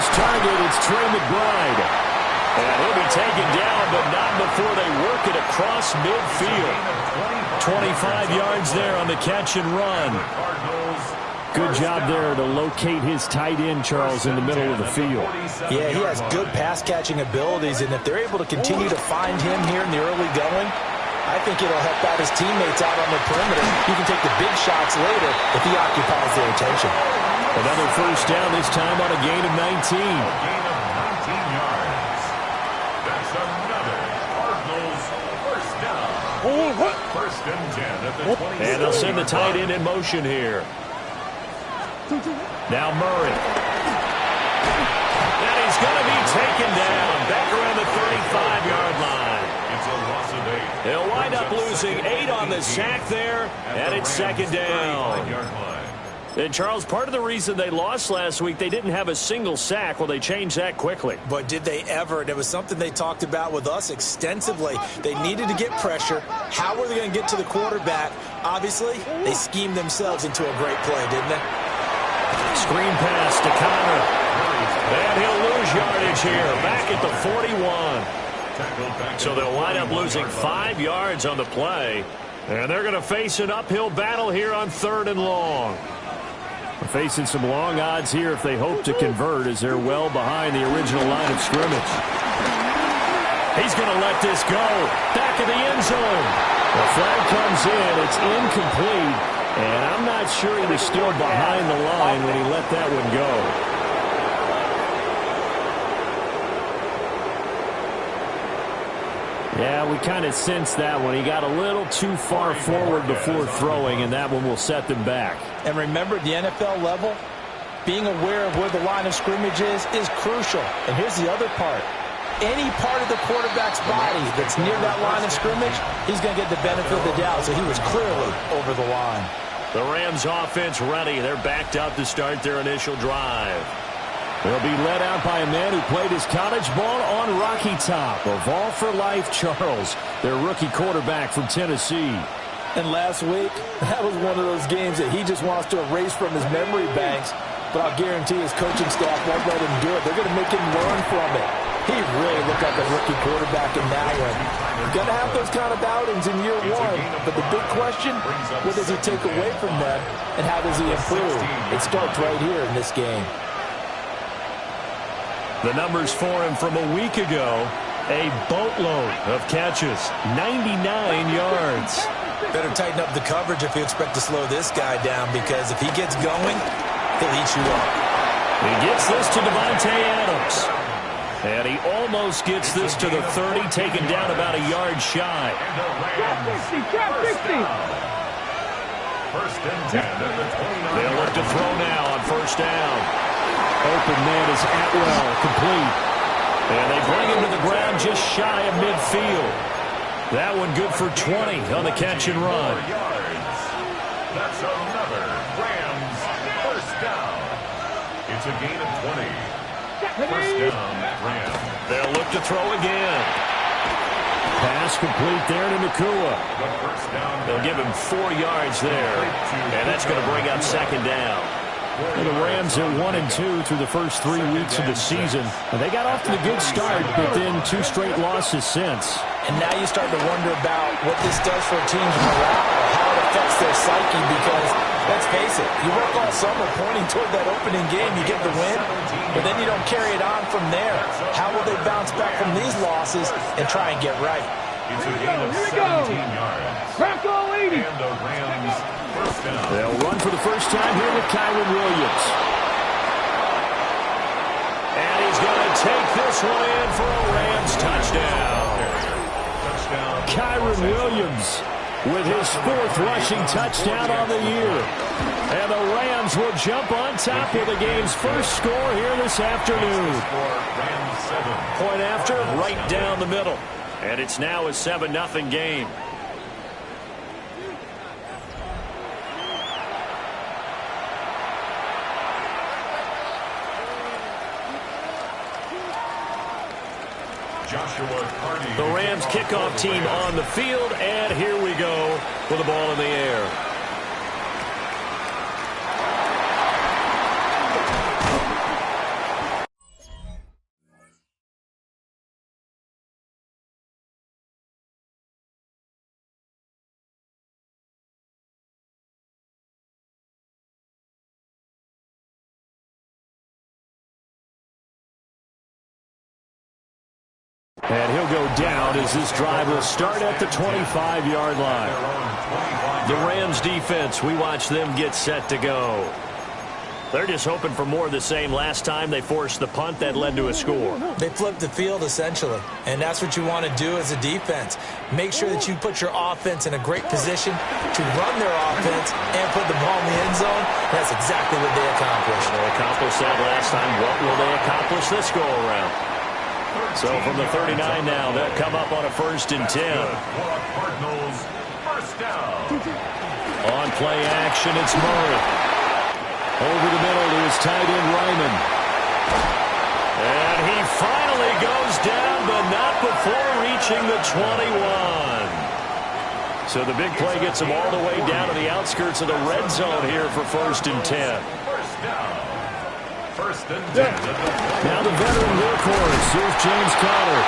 first target. It's Trey McBride. And he'll be taken down, but not before they work it across midfield. 25 yards there on the catch and run. Good job there to locate his tight end, Charles, in the middle of the field. Yeah, he has good pass-catching abilities, and if they're able to continue to find him here in the early going, I think it'll help out his teammates out on the perimeter. He can take the big shots later if he occupies their attention. Another first down, this time on a gain of 19. A gain of 19 yards. That's another Cardinals first down. First and 10 at the 20. And they'll send the tight end in motion here. Now Murray. And he's going to be taken down back around the 35-yard line. It's a loss of 8. They'll wind up losing 8 on the sack there, and it's second down. And, Charles, part of the reason they lost last week, they didn't have a single sack. Well, they changed that quickly. But did they ever? And it was something they talked about with us extensively. They needed to get pressure. How were they going to get to the quarterback? Obviously, they schemed themselves into a great play, didn't they? Screen pass to Connor. And he'll lose yardage here, back at the 41. So they'll wind up losing 5 yards on the play. And they're going to face an uphill battle here on 3rd and long. They're facing some long odds here if they hope to convert, as they're well behind the original line of scrimmage. He's going to let this go. Back of the end zone. The flag comes in. It's incomplete. And I'm not sure he was still behind the line when he let that one go. Yeah, we kind of sensed that one. He got a little too far forward before throwing, and that one will set them back. And remember, at the NFL level, being aware of where the line of scrimmage is crucial. And here's the other part. Any part of the quarterback's body that's near that line of scrimmage, he's going to get the benefit of the doubt. So he was clearly over the line. The Rams offense ready. They're backed up to start their initial drive. They'll be led out by a man who played his college ball on Rocky Top of All for Life, Charles, their rookie quarterback from Tennessee. And last week, that was one of those games that he just wants to erase from his memory banks. But I'll guarantee his coaching staff won't let him do it. They're going to make him learn from it. He really looked like a rookie quarterback in that one. You're going to have those kind of outings in year one. But the big question, what does he take away from them, and how does he improve? It starts right here in this game. The numbers for him from a week ago, a boatload of catches, 99 yards. Better tighten up the coverage if you expect to slow this guy down, because if he gets going, he'll eat you up. He gets this to Devontae Adams. And he almost gets this to the 30, taken down about a yard shy. Drop 60. First and 10 at the 29. They'll look to throw now on first down. Open man is Atwell, complete. And they bring him to the ground just shy of midfield. That one good for 20 on the catch and run. That's another Rams first down. It's a gain of 20. First down, Rams. They'll look to throw again. Pass complete there to Nakua. They'll give him 4 yards there. And that's going to bring up second down. And the Rams are 1-2 through the first 3 weeks of the season. And they got off to a good start, but then 2 straight losses since. And now you start to wonder about what this does for a team's morale, how it affects their psyche, because, let's face it, you work all summer pointing toward that opening game, you get the win, but then you don't carry it on from there. How will they bounce back from these losses and try and get right? It's a gain of 17 yards. Crack all 80. And the Rams first down. They'll run for the first time here with Kyron Williams. And he's going to take this one in for a Rams touchdown. Kyron Williams with his 4th rushing touchdown on the year. And the Rams will jump on top with the game's first score here this afternoon. Point after, right down the middle. And it's now a 7-0 game. The Rams kickoff team on the field, and here we go with the ball in the air. And he'll go down as this drive will start at the 25-yard line. The Rams defense, we watch them get set to go. They're just hoping for more of the same. Last time they forced the punt that led to a score. They flipped the field, essentially, and that's what you want to do as a defense. Make sure that you put your offense in a great position to run their offense and put the ball in the end zone. That's exactly what they accomplished. They accomplished that last time. What will they accomplish this go-around? So from the 39 now, they'll come up on a 1st and 10. Cardinals, first down. On play action, it's Murray. Over the middle to his tight end, Ryman. And he finally goes down, but not before reaching the 21. So the big play gets him all the way down to the outskirts of the red zone here for 1st and 10. First down. 1st and 10. Now the veteran workhorse. Here's James Conner.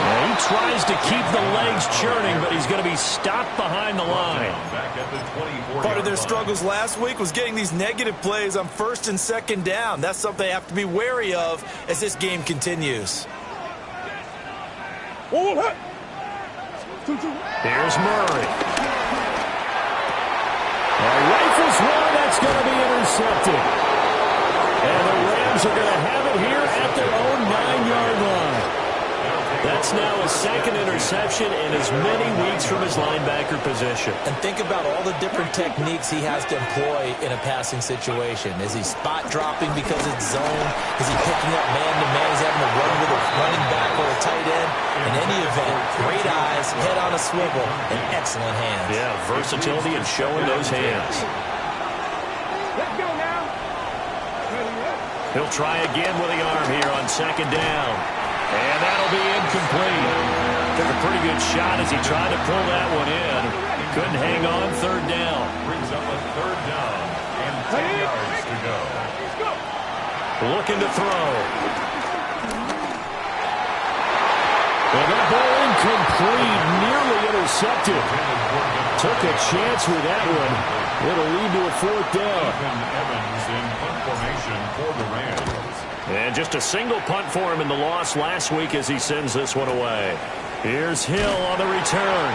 He tries to keep the legs churning, but he's going to be stopped behind the line. Back at the 24. Part of their struggles last week was getting these negative plays on 1st and 2nd down. That's something they have to be wary of as this game continues. Here's Murray. Rifles one, that's going to be intercepted. And the Rams are going to have it here at their own 9-yard line. That's now his 2nd interception in as many weeks from his linebacker position. And think about all the different techniques he has to employ in a passing situation. Is he spot dropping because it's zone? Is he picking up man-to-man? He's having to run with a running back or a tight end? In any event, great eyes, head on a swivel, and excellent hands. Yeah, versatility and showing those hands. Let's go now. He'll try again with the arm here on 2nd down. And that'll be incomplete. Took a pretty good shot as he tried to pull that one in. Couldn't hang on 3rd down. Brings up a 3rd down and 10 yards to go. Looking to throw. And that ball incomplete, nearly intercepted. Took a chance with that one. It'll lead to a 4th down. Evans in punt formation for the Rams. And just a single punt for him in the loss last week as he sends this one away. Here's Hill on the return.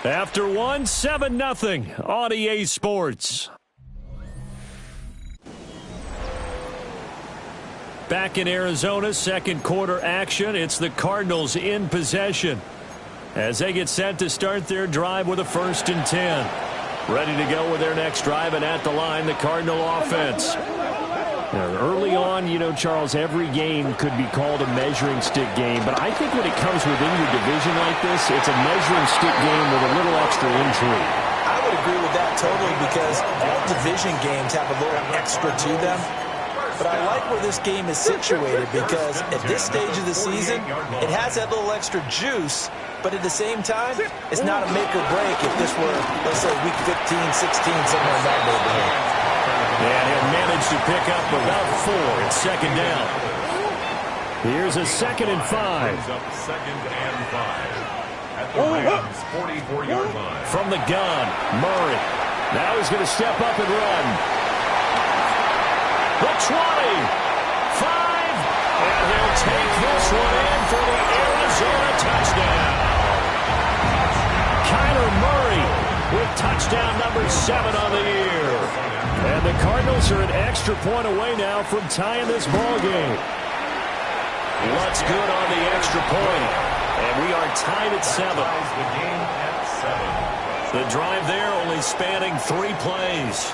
After one, 7-0 on EA Sports. Back in Arizona, 2nd quarter action. It's the Cardinals in possession as they get set to start their drive with a 1st and 10. Ready to go with their next drive, and at the line, the Cardinal offense. Now, early on, you know, Charles, every game could be called a measuring stick game, but I think when it comes within your division like this, it's a measuring stick game with a little extra intrigue. I would agree with that totally because all division games have a little extra to them. But I like where this game is situated because at this stage of the season, it has that little extra juice, but at the same time, it's not a make or break if this were, let's say, week 15, 16, somewhere in that neighborhood. And he'll manage to pick up about 4 at 2nd down. Here's a 2nd and 5. Up 2nd and 5 at the Rams' 44-yard line. From the gun, Murray. Now he's going to step up and run. The 20, 5, and he'll take this one in for the Arizona touchdown. Kyler Murray with touchdown number 7 on the year. And the Cardinals are an extra point away now from tying this ball game. What's good on the extra point? And we are tied at 7. The game at 7. The drive there only spanning 3 plays.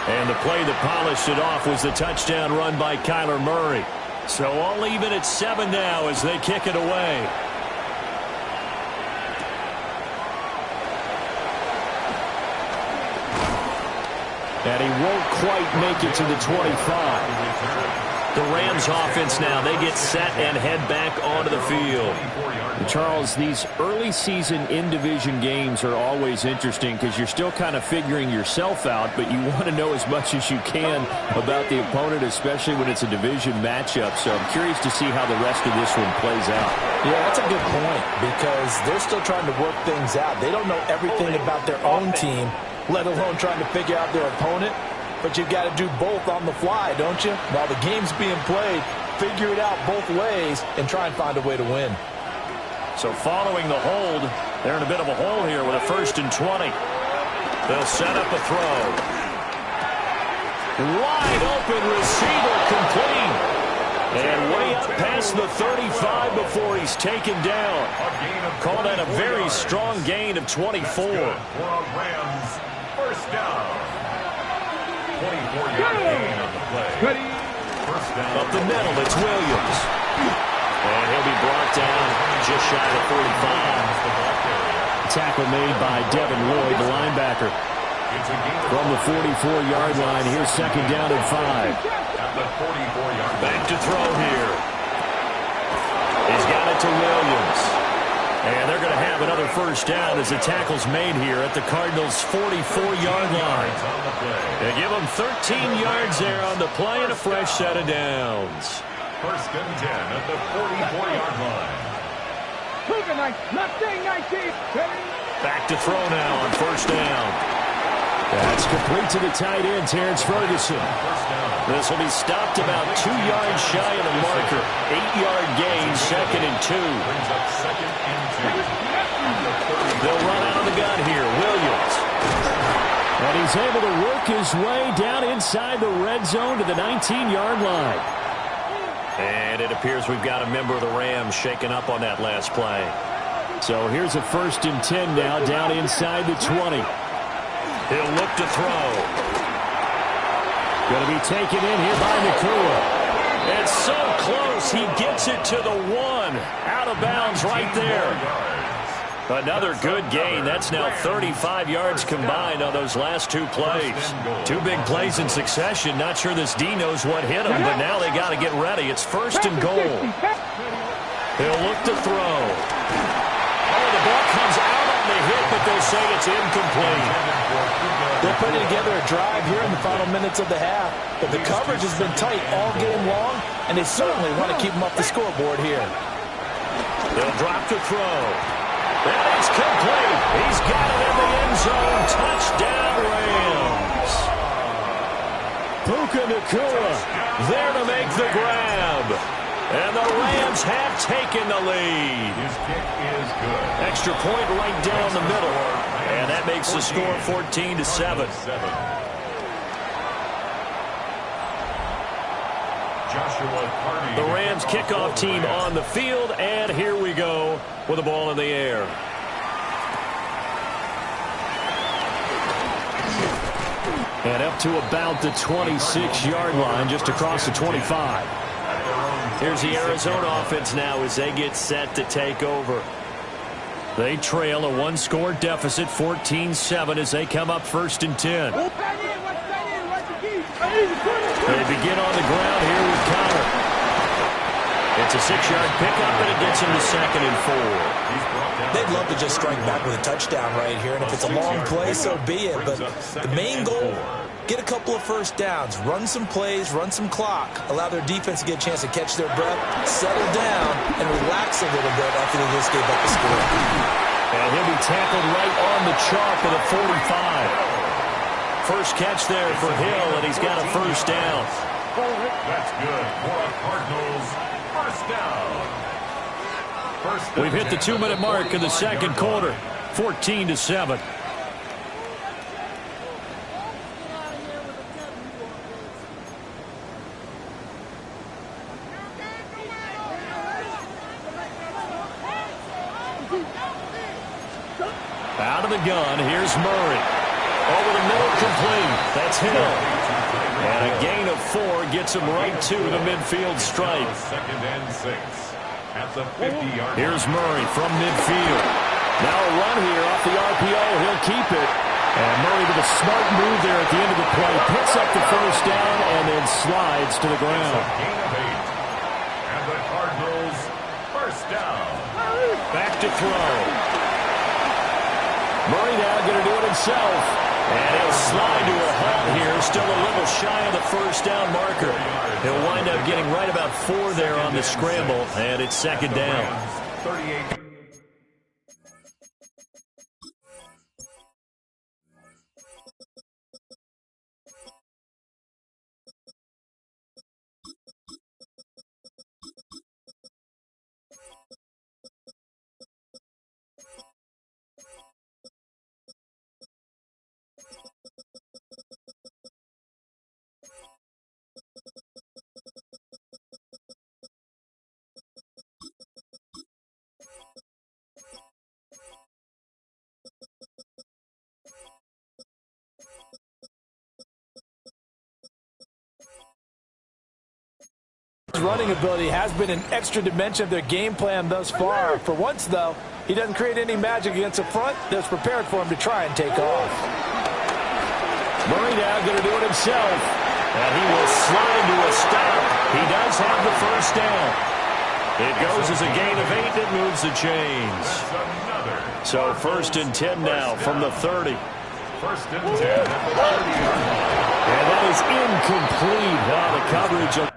And the play that polished it off was the touchdown run by Kyler Murray. So all even at 7 now as they kick it away. And he won't quite make it to the 25. The Rams offense now, they get set and head back onto the field. Charles, these early season in-division games are always interesting because you're still kind of figuring yourself out, but you want to know as much as you can about the opponent, especially when it's a division matchup. So I'm curious to see how the rest of this one plays out. Yeah, that's a good point because they're still trying to work things out. They don't know everything about their own team, let alone trying to figure out their opponent. but you've got to do both on the fly, don't you? While the game's being played, figure it out both ways and try and find a way to win. So following the hold, they're in a bit of a hole here with a 1st and 20. They'll set up a throw. Wide open receiver complete. And way up past the 35 before he's taken down. Call that a very strong gain of 24. For a Rams first down. 24-yard gain on the play. First down. Up the middle, it's Williams. And he'll be brought down just shy of 45. Tackle made by Devin Lloyd, the linebacker. From the 44-yard line, here's 2nd down and 5. At the 44-yard line. Back to throw here. He's got it to Williams. And they're going to have another 1st down as the tackle's made here at the Cardinals' 44-yard line. They give them 13 yards there on the play and a fresh set of downs. 1st and 10 at the 44-yard line. Back to throw now on 1st down. That's complete to the tight end, Terrence Ferguson. This will be stopped about 2 yards shy of the marker. 8-yard gain, 2nd and 2. Brings up 2nd and 2. They'll run out of the gun here. Williams. And he's able to work his way down inside the red zone to the 19-yard line. And it appears we've got a member of the Rams shaken up on that last play. So here's a 1st and 10 now down inside the 20. He'll look to throw. Going to be taken in here by Nfgl. It's so close. He gets it to the 1. Out of bounds right there. Another good gain. That's now 35 yards combined on those last 2 plays. 2 big plays in succession. Not sure this D knows what hit him, but now they got to get ready. It's 1st and goal. He'll look to throw. Oh, the ball comes out on the hit, but they say it's incomplete. They're putting together a drive here in the final minutes of the half, but the coverage has been tight all game long, and they certainly want to keep them up the scoreboard here. They'll drop to throw. That is complete. He's got it in the end zone. Touchdown, Rams. Puka Nacua there to make the grab. And the Rams have taken the lead. His kick is good. Extra point right down the middle. And that makes the score 14-7. The Rams kickoff team on the field, and here we go with the ball in the air. And up to about the 26-yard line, just across the 25. Here's the Arizona offense now as they get set to take over. They trail a 1-score deficit, 14-7, as they come up 1st and 10. They begin on the ground here with Connor. It's a 6-yard pickup, and it gets him to 2nd and 4. They'd love to just strike back with a touchdown right here, and if it's a long play, so be it. But the main goal, get a couple of 1st downs, run some plays, run some clock, allow their defense to get a chance to catch their breath, settle down, and relax a little bit after they just gave up the score. And he'll be tackled right on the chalk at a 45. First catch there for Hill, and he's got a 1st down. That's good for a Cardinals 1st down. We've hit the 2-minute mark in the 2nd quarter, 14-7. Out of the gun, here's Murray. Over the middle, complete. That's Hill. And a gain of 4 gets him right to the midfield stripe. 2nd and 6 at the 50-yard line. Here's Murray from midfield. Now a run here off the RPO. He'll keep it. And Murray with a smart move there at the end of the play. Picks up the 1st down and then slides to the ground. Gain of 8. And the Cardinals 1st down. Back to throw. Murray now going to do it himself. And he'll slide to a halt here. Still a little shy of the 1st down marker. He'll wind up getting right about 4 there on the scramble. And it's 2nd down. 38. His running ability has been an extra dimension of their game plan thus far. For once, though, he doesn't create any magic against the front that's prepared for him to try and take off. Murray now going to do it himself. And he will slide to a stop. He does have the first down. It goes as a gain of 8 that moves the chains. So 1st and 10 now from the 30. 1st and 10 at the 30-yard line. And that is incomplete. The coverage of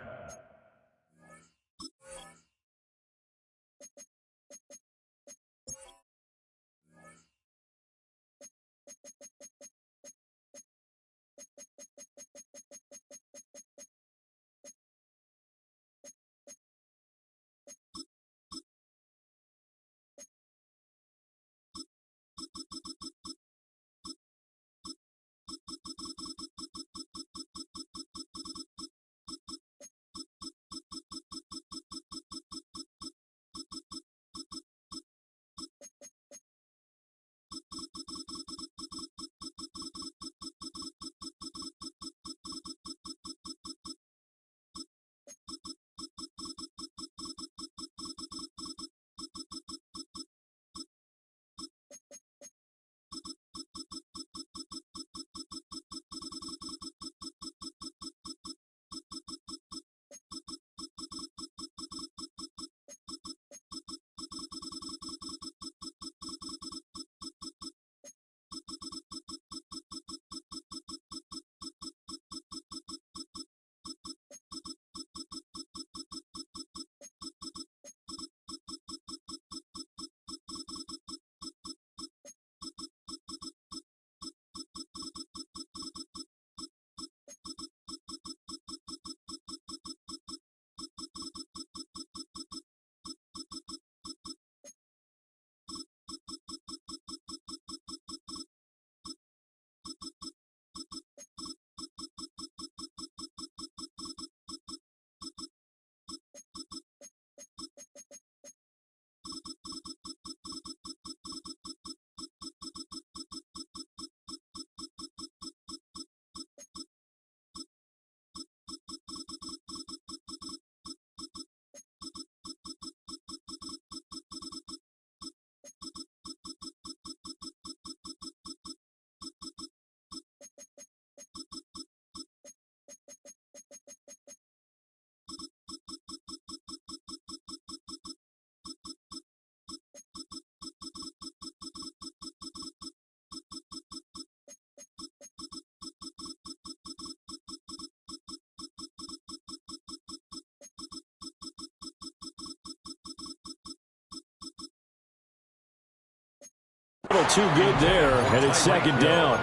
too good there, and it's 2nd down.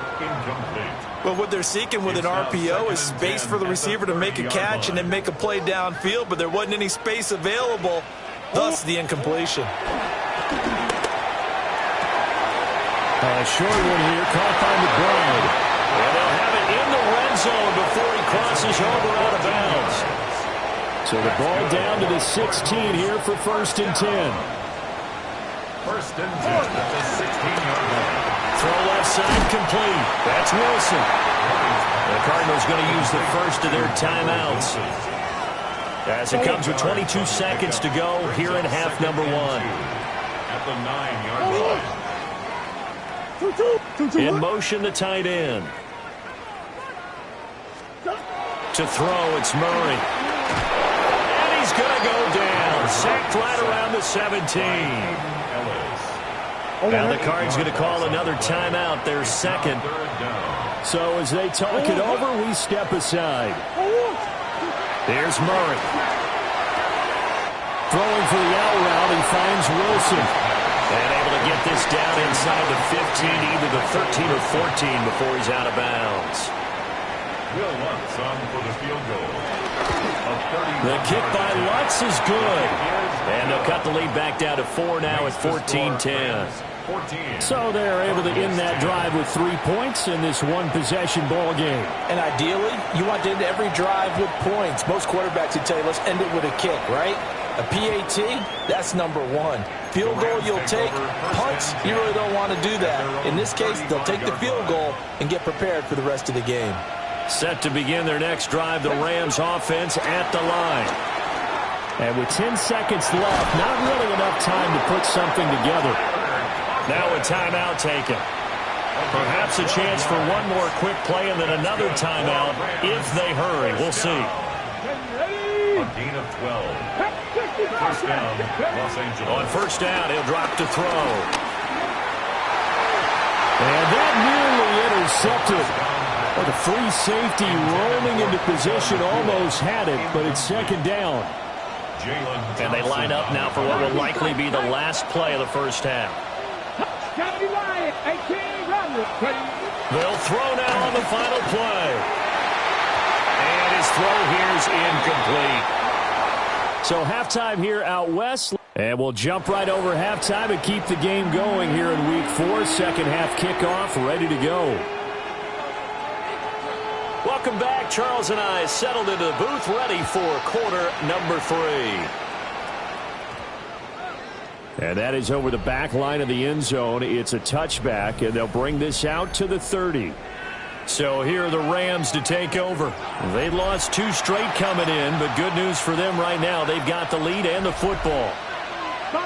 Well, what they're seeking with an RPO is space for the receiver to make a catch and then make a play downfield, but there wasn't any space available, thus the incompletion. A short one here, caught by McBride. And they'll have it in the red zone before he crosses over out of bounds. So the ball down to the 16 here for 1st and 10. 1st and 10 at the 16-yard line. Throw left side complete. That's Wilson. The Cardinals going to use the first of their timeouts as it comes with 22 seconds to go here in half number 1. At the 9-yard line. In motion, the tight end. To throw, it's Murray. And he's going to go down. Sacked right around the 17. Now the Cards going to call another timeout, their 2nd. So as they talk it over, we step aside. There's Murray. Throwing for the out route, he finds Wilson. And able to get this down inside the 15, either the 13 or 14 before he's out of bounds. Will Lutz on for the field goal. The kick by Lutz is good. And they'll cut the lead back down to 4 now at 14-10. So they're able to end that drive with 3 points in this one-possession ball game. And ideally, you want to end every drive with points. Most quarterbacks would tell you, let's end it with a kick, right? A PAT, that's number 1. Field goal you'll take. Punts, you really don't want to do that. In this case, they'll take the field goal and get prepared for the rest of the game. Set to begin their next drive, the Rams offense at the line. And with 10 seconds left, not really enough time to put something together. Now a timeout taken. Perhaps a chance for one more quick play and then another timeout if they hurry. We'll see. A gain of 12. First down, Los Angeles. On first down, he'll drop to throw. And that nearly intercepted. But the free safety rolling into position almost had it, but it's second down. And they line up now for what will likely be the last play of the first half. They'll throw now on the final play. And his throw here's incomplete. So halftime here out west. And we'll jump right over halftime and keep the game going here in week 4. Second half kickoff ready to go. Welcome back. Charles and I settled into the booth ready for quarter number 3. And that is over the back line of the end zone. It's a touchback, and they'll bring this out to the 30. So here are the Rams to take over. They lost 2 straight coming in, but good news for them right now. They've got the lead and the football.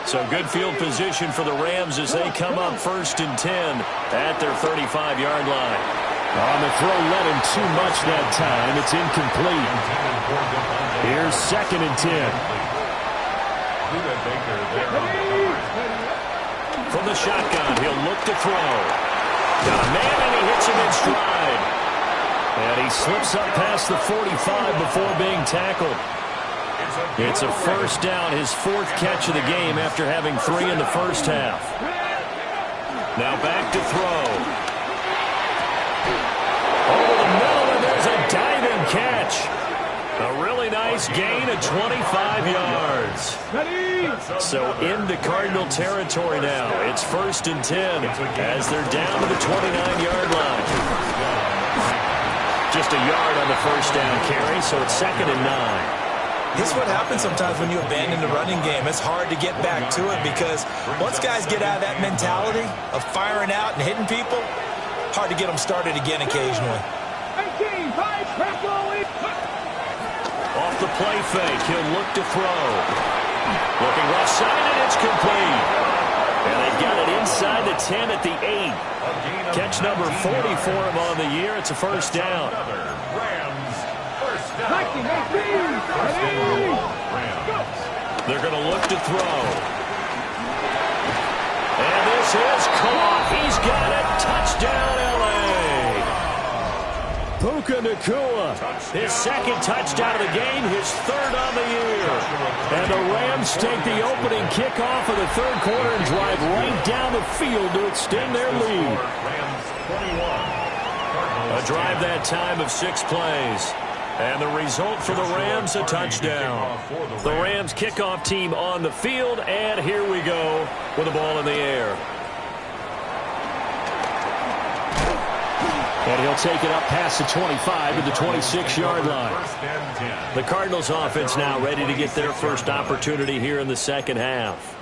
So good field position for the Rams as they come up first and 10 at their 35-yard line. On the throw, led him too much that time. It's incomplete. Here's second and 10. From the shotgun, he'll look to throw. Got a man, and he hits him in stride. And he slips up past the 45 before being tackled. It's a first down, his 4th catch of the game after having 3 in the first half. Now back to throw. Over the middle, and there's a diving catch. A really nice gain of 25 yards. So into Cardinal territory now. It's first and 10 as they're down to the 29-yard line. Just a yard on the first down carry, so it's second and 9. This is what happens sometimes when you abandon the running game. It's hard to get back to it because once guys get out of that mentality of firing out and hitting people, hard to get them started again occasionally. Off the play fake, he'll look to throw. Looking left side, and it's complete. And they've got it inside the 10 at the 8. Catch number 40 for him on the year. It's a first down. They're going to look to throw. And this is caught. He's got it. Touchdown, L.A. Puka Nacua, his second touchdown of the game, his 3rd on the year. And the Rams take the opening kickoff of the 3rd quarter and drive right down the field to extend their lead. A drive that time of 6 plays. And the result for the Rams, a touchdown. The Rams kickoff team on the field, and here we go with the ball in the air. And he'll take it up past the 25 to the 26-yard line. The Cardinals offense now ready to get their first opportunity here in the second half.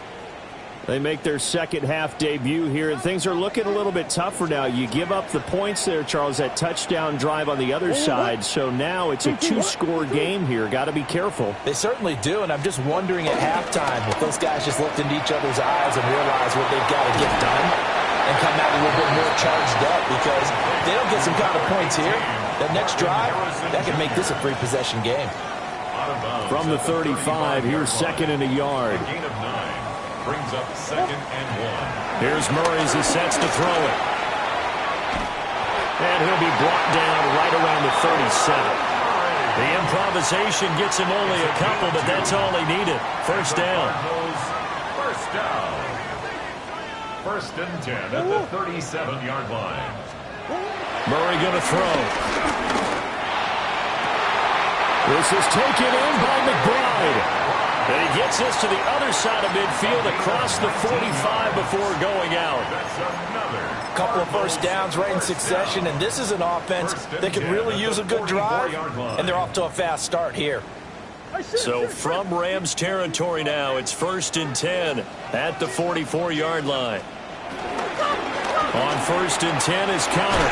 They make their second half debut here, and things are looking a little bit tougher now. You give up the points there, Charles, that touchdown drive on the other side. So now it's a 2-score game here. Got to be careful. They certainly do, and I'm just wondering at halftime if those guys just looked into each other's eyes and realized what they've got to get done and come out a little bit more charged up, because if they don't get some kind of points here, that next drive, that could make this a 3-possession game. From the 35, here's second and a yard. Brings up second and 1. Here's Murray as he sets to throw it. And he'll be brought down right around the 37. The improvisation gets him only a couple, but that's all he needed. First down. First down. First and 10 at the 37-yard line. Murray going to throw. This is taken in by McBride. And he gets this to the other side of midfield across the 45 before going out. A couple of first downs right in succession, and this is an offense that could really use a good drive, and they're off to a fast start here. So from Rams territory now, it's first and 10 at the 44-yard line. On first and 10 is Counter.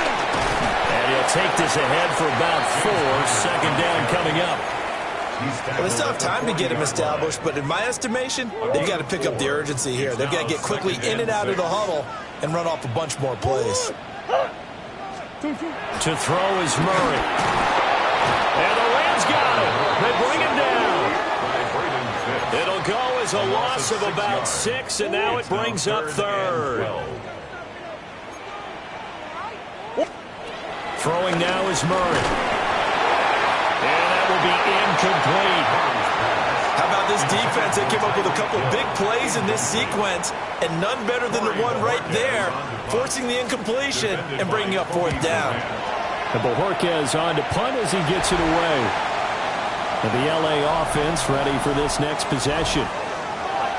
And he'll take this ahead for about 4. Second down coming up. Well, they still have time to get him established, but in my estimation, they've got to pick up the urgency here. They've got to get quickly in and out of the huddle and run off a bunch more plays. To throw is Murray. And the Rams got him. They bring him down. It'll go as a loss of about 6, and now it brings up third. Throwing now is Murray. And that will be incomplete. How about this defense? They came up with a couple big plays in this sequence, and none better than the one right there, forcing the incompletion and bringing up fourth down. And Bojorquez on to punt as he gets it away. And the LA offense ready for this next possession.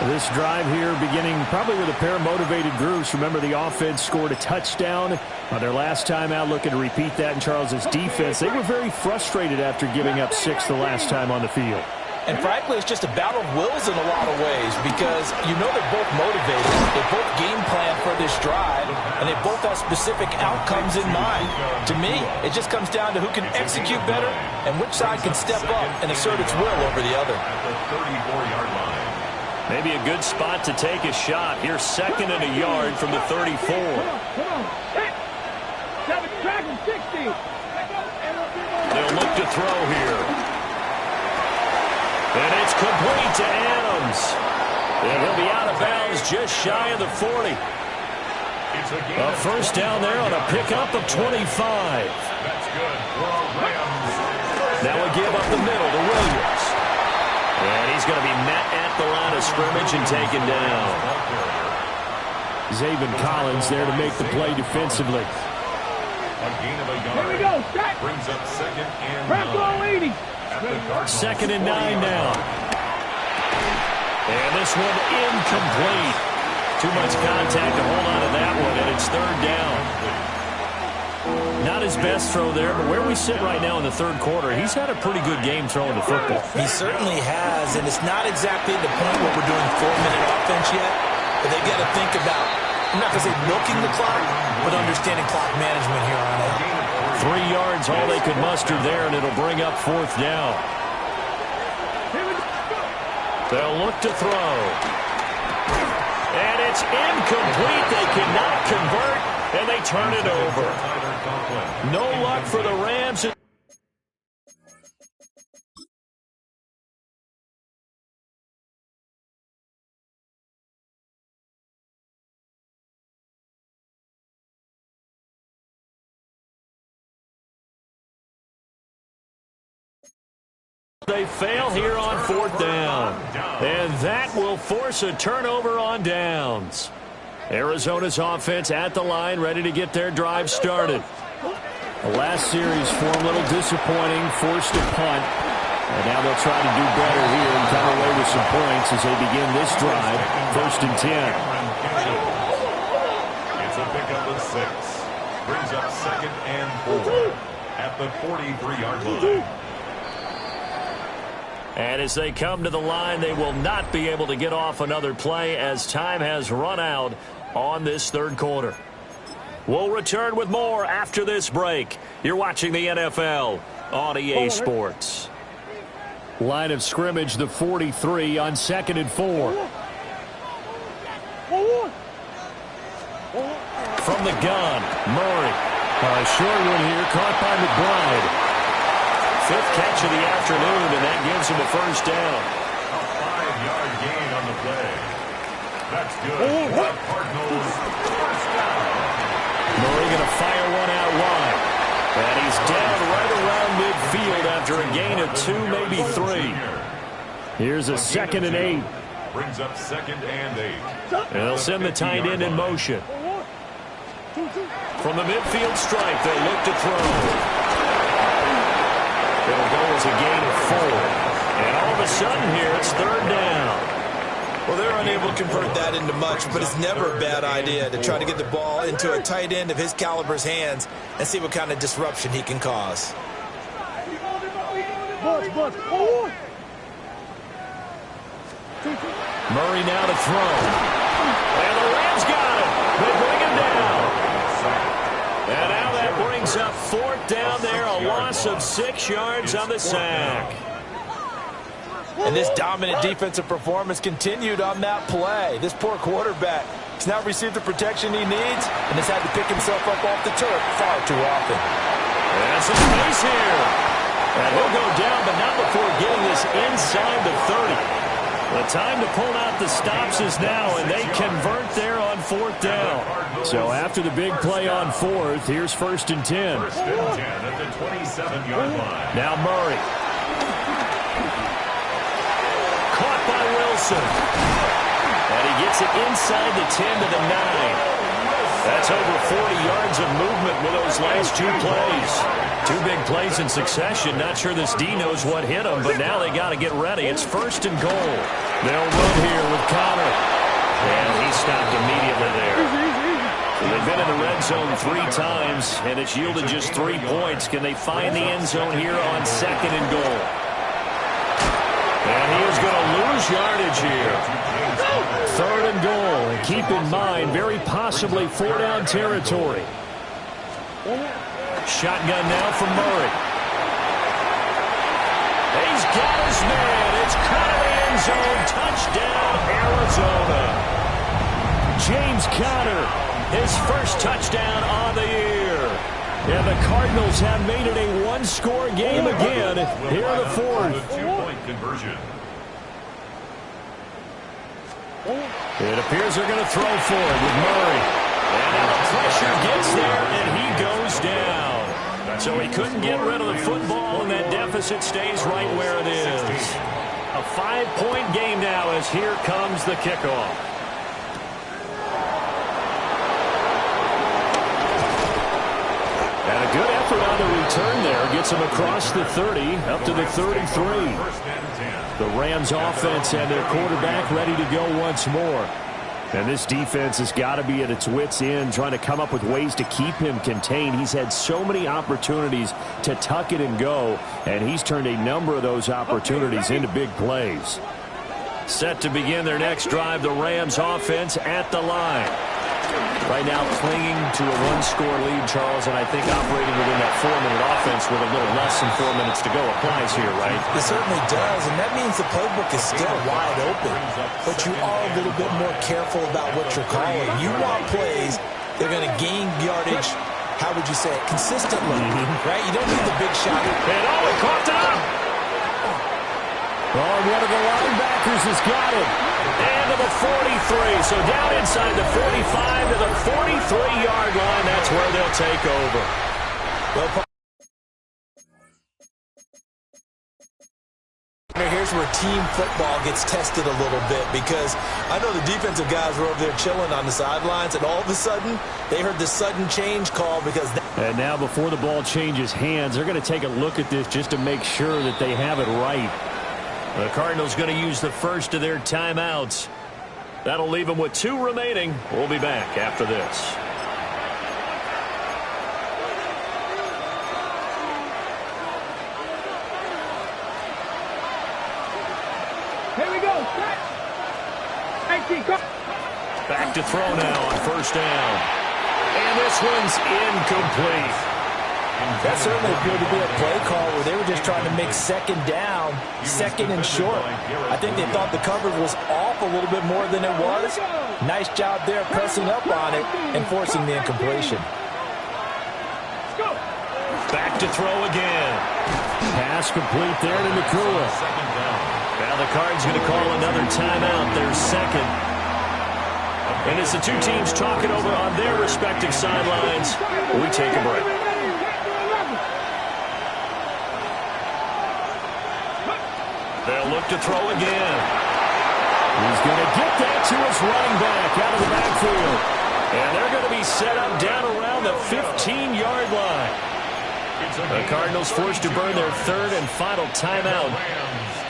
This drive here beginning probably with a pair of motivated groups. Remember, the offense scored a touchdown on their last time out. Looking to repeat that in Charles's defense. They were very frustrated after giving up 6 the last time on the field. And frankly, it's just a battle of wills in a lot of ways because you know they're both motivated. They both game plan for this drive, and they both have specific outcomes in mind. To me, it just comes down to who can execute better and which side can step up and assert its will over the other. At the 34-yard line. Maybe a good spot to take a shot. Here's 2nd and a yard from the 34. Come on. 7, track him, 60. They'll look to throw here. And it's complete to Adams. And he'll be out of bounds just shy of the 40. A first down there on a pickup of 25. That's good for Rams. Now a give up the middle to Williams. And he's going to be met at the line of scrimmage and taken down. Zaven Collins there to make the play defensively. A gain of a yard. Here we go, stack. Brings up 2nd and Press 9. all 80. 2nd and 9 now. And this one incomplete. Too much contact to hold on to that one, and it's 3rd down. Not his best throw there, but where we sit right now in the 3rd quarter, he's had a pretty good game throwing the football. He certainly has, and it's not exactly the point where we're doing 4-minute offense yet, but they've got to think about, I'm not going to say milking the clock, but understanding clock management here on out. 3 yards, all they could muster there, and it'll bring up 4th down. They'll look to throw. And it's incomplete. They cannot convert, and they turn it over. No luck for the Rams. They fail here on 4th down. And that will force a turnover on downs. Arizona's offense at the line, ready to get their drive started. The last series for a little disappointing, forced a punt. And now they'll try to do better here and come away with some points as they begin this drive. 1st and 10. It's a pickup of 6. Brings up 2nd and 4 at the 43-yard line. And as they come to the line, they will not be able to get off another play as time has run out on this 3rd quarter. We'll return with more after this break. You're watching the NFL on EA Sports. Line of scrimmage, the 43 on 2nd and 4. From the gun, Murray. A short one here, caught by McBride. 5th catch of the afternoon, and that gives him a first down. A 5-yard gain on the play. That's good. The Cardinals first down. Murray going to fire one out wide. And he's down right around midfield after a gain of 2, maybe 3. Here's a 2nd and 8. Brings up 2nd and 8. And they'll send the tight end in motion. From the midfield stripe, they'll look to throw. It'll go as a gain of 4. And all of a sudden here, it's 3rd down. Well, they're unable to convert that into much, but it's never a bad idea to try to get the ball into a tight end of his caliber's hands and see what kind of disruption he can cause. Murray now to throw. And the Rams got him. They bring him down. And now that brings up 4th down there, a loss of 6 yards on the sack. And this dominant defensive performance continued on that play. This poor quarterback has now received the protection he needs and has had to pick himself up off the turf far too often. That's some space here. And he'll go down, but not before getting this inside the 30. The time to pull out the stops is now, and they convert there on 4th down. So after the big play on 4th, here's 1st and 10. 1st and 10 at the 27-yard line. Now Murray. Caught by Wilson. And he gets it inside the 10 to the 9. That's over 40 yards of movement with those last 2 plays. 2 big plays in succession. Not sure this D knows what hit him, but now they got to get ready. It's 1st and goal. They'll run here with Connor. And he stopped immediately there. So they've been in the red zone 3 times, and it's yielded just 3 points. Can they find the end zone here on 2nd and goal? And he is going to lose yardage here. 3rd and goal. And keep in mind, very possibly 4-down territory. Shotgun now from Murray. He's got his man. It's caught in the end zone. Touchdown, Arizona. James Conner, his first touchdown on the year. And the Cardinals have made it a 1-score game again here in the 4th. 2-point conversion. It appears they're going to throw for it with Murray. And now the pressure gets there, and he goes down. So he couldn't get rid of the football, and that deficit stays right where it is. A 5-point game now as here comes the kickoff. And a good effort on the return there. Gets him across the 30, up to the 33. The Rams offense and their quarterback ready to go once more. And this defense has got to be at its wits' end, trying to come up with ways to keep him contained. He's had so many opportunities to tuck it and go, and he's turned a number of those opportunities into big plays. Set to begin their next drive, the Rams offense at the line. Right now clinging to a 1-score lead, Charles, and I think operating within that 4-minute offense with a little less than 4 minutes to go applies here, right? It certainly does, and that means the playbook is still wide open. But you are a little bit more careful about what you're calling. You want plays that are going to gain yardage, how would you say it, consistently, right? You don't need the big shot. And oh, he caught it up! Oh, one of the linebackers has got it. And to the 43. So down inside the 45 to the 43-yard line. That's where they'll take over. Well, here's where team football gets tested a little bit, because I know the defensive guys were over there chilling on the sidelines, and all of a sudden they heard the sudden change call because and now before the ball changes hands, they're going to take a look at this just to make sure that they have it right. The Cardinals going to use the first of their timeouts. That'll leave them with 2 remaining. We'll be back after this. Here we go. 18, go. Back to throw now on 1st down. And this one's incomplete. that certainly appeared to be a play call where they were just trying to make 2nd down, 2nd and short. I think they thought the coverage was off a little bit more than it was. Nice job there pressing up on it and forcing the incompletion. Back to throw again. Pass complete there to Nfgl. Now the Cards going to call another timeout, their 2nd. And as the 2 teams talk it over on their respective sidelines, we take a break. They'll look to throw again. He's going to get that to his running back out of the backfield. And they're going to be set up down around the 15-yard line. The Cardinals forced to burn their 3rd and final timeout.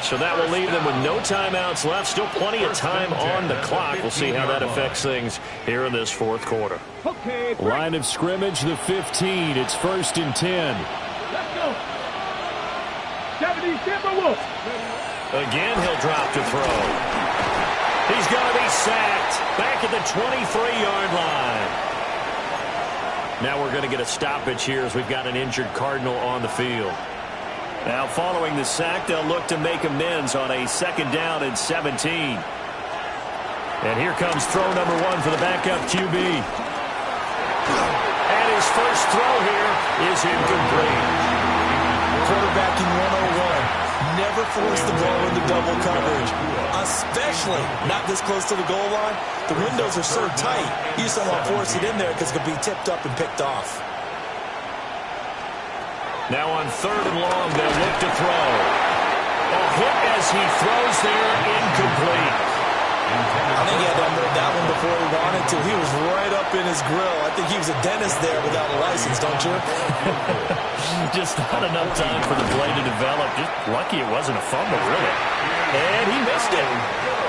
So that will leave them with no timeouts left. Still plenty of time on the clock. We'll see how that affects things here in this 4th quarter. Line of scrimmage, the 15. It's 1st and 10. Let's go. 70 Timberwolves. Again, he'll drop to throw. He's going to be sacked back at the 23-yard line. Now we're going to get a stoppage here as we've got an injured Cardinal on the field. Now following the sack, they'll look to make amends on a 2nd down and 17. And here comes throw number 1 for the backup QB. And his first throw here is incomplete. Quarterbacking 101. Never force the ball into double coverage, especially not this close to the goal line. The windows are so tight, you just don't want to force it in there because it could be tipped up and picked off. Now on 3rd and long, they'll look to throw. A hit as he throws there, incomplete. I think he had to unload that one before he wanted to. He was right up in his grill. I think he was a dentist there without a license, don't you? Just not enough time for the play to develop. Just lucky it wasn't a fumble, really. And he missed it.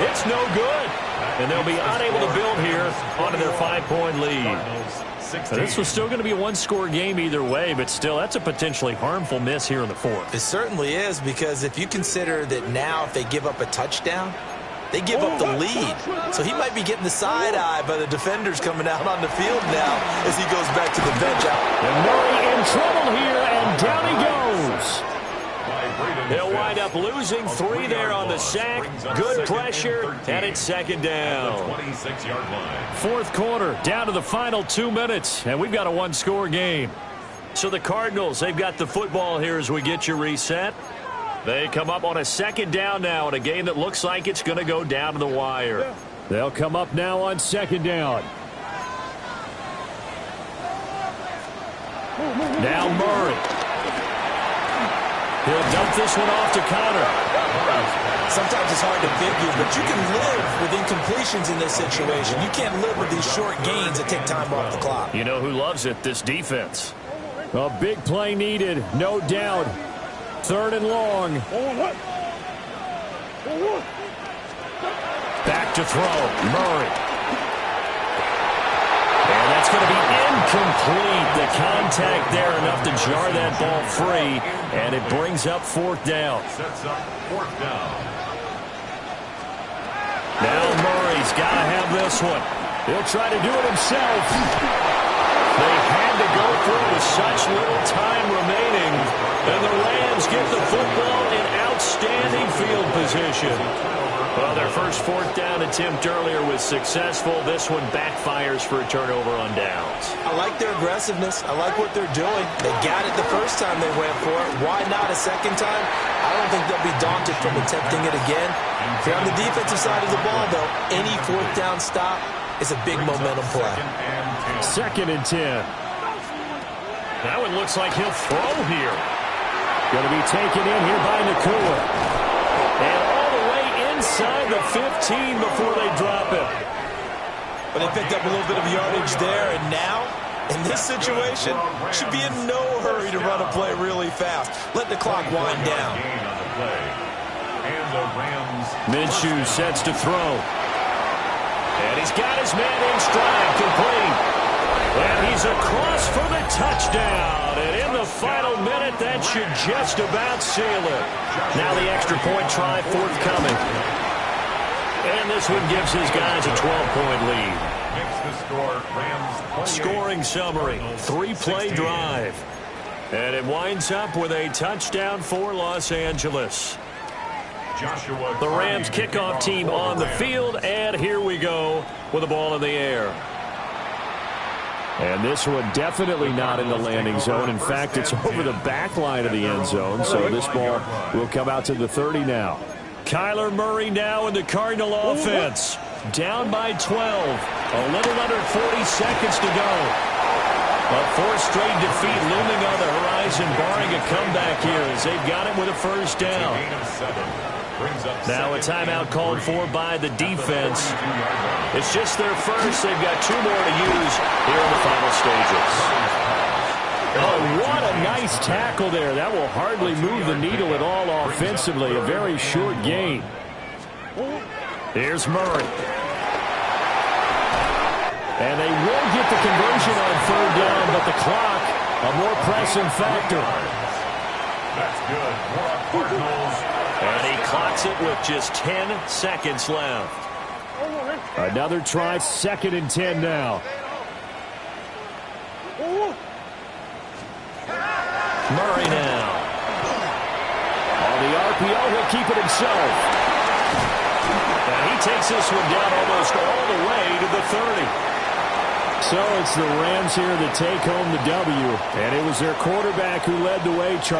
It's no good. And they'll be unable to build here onto their 5-point lead. Now, this was still going to be a 1-score game either way, but still, that's a potentially harmful miss here in the 4th. It certainly is, because if you consider that now if they give up a touchdown, they give up the lead. So he might be getting the side eye by the defenders coming out on the field now as he goes back to the bench. And Murray in trouble here, and down he goes. They'll wind up losing 3 there on the sack. Good pressure, and it's 2nd down. 4th quarter, down to the final 2 minutes, and we've got a 1-score game. So the Cardinals, they've got the football here as we get you reset. They come up on a 2nd down now in a game that looks like it's going to go down to the wire. They'll come up now on 2nd down. Now Murray. He'll dump this one off to Connor. Sometimes it's hard to figure, but you can live with incompletions in this situation. You can't live with these short gains that take time off the clock. You know who loves it? This defense. A big play needed, no doubt. 3rd and long. Back to throw. Murray. And that's going to be incomplete. The contact there enough to jar that ball free. And it brings up 4th down. Sets up 4th down. Now Murray's got to have this one. He'll try to do it himself. They had to go through with such little time remaining. And the Rams get the football in outstanding field position. Well, their first 4th down attempt earlier was successful. This one backfires for a turnover on downs. I like their aggressiveness. I like what they're doing. They got it the first time they went for it. Why not a 2nd time? I don't think they'll be daunted from attempting it again. If you're on the defensive side of the ball, though, any 4th down stop is a big momentum play. 2nd and 10. That one looks like he'll throw here. Going to be taken in here by Nakua. And all the way inside the 15 before they drop it. But they picked up a little bit of yardage there, and now, in this situation, should be in no hurry to run a play really fast. Let the clock wind down. Minshew sets to throw. And he's got his man in stride, complete. And he's across for the touchdown. And in the final minute, that should just about seal it. Now the extra point try forthcoming. And this one gives his guys a 12-point lead. Scoring summary, 3-play drive. And it winds up with a touchdown for Los Angeles. The Rams kickoff team on the field, and here we go with the ball in the air. And this one definitely not in the landing zone. In fact, it's over the back line of the end zone, so this ball will come out to the 30 now. Kyler Murray now in the Cardinal offense. Down by 12. A little under 40 seconds to go. A 4th straight defeat looming on the horizon, barring a comeback here as they've got it with a 1st down. Now a timeout called for by the defense. It's just their first. They've got 2 more to use here in the final stages. Oh, what a nice tackle there. That will hardly move the needle at all offensively. A very short gain. Here's Murray. And they will get the conversion on 3rd down, but the clock, a more pressing factor. That's good. More Cardinals. And he clocks it with just 10 seconds left. Another try, 2nd and 10 now. Murray now. RPO. He'll keep it himself. And he takes this one down almost all the way to the 30. So it's the Rams here that take home the W. And it was their quarterback who led the way, Charlie.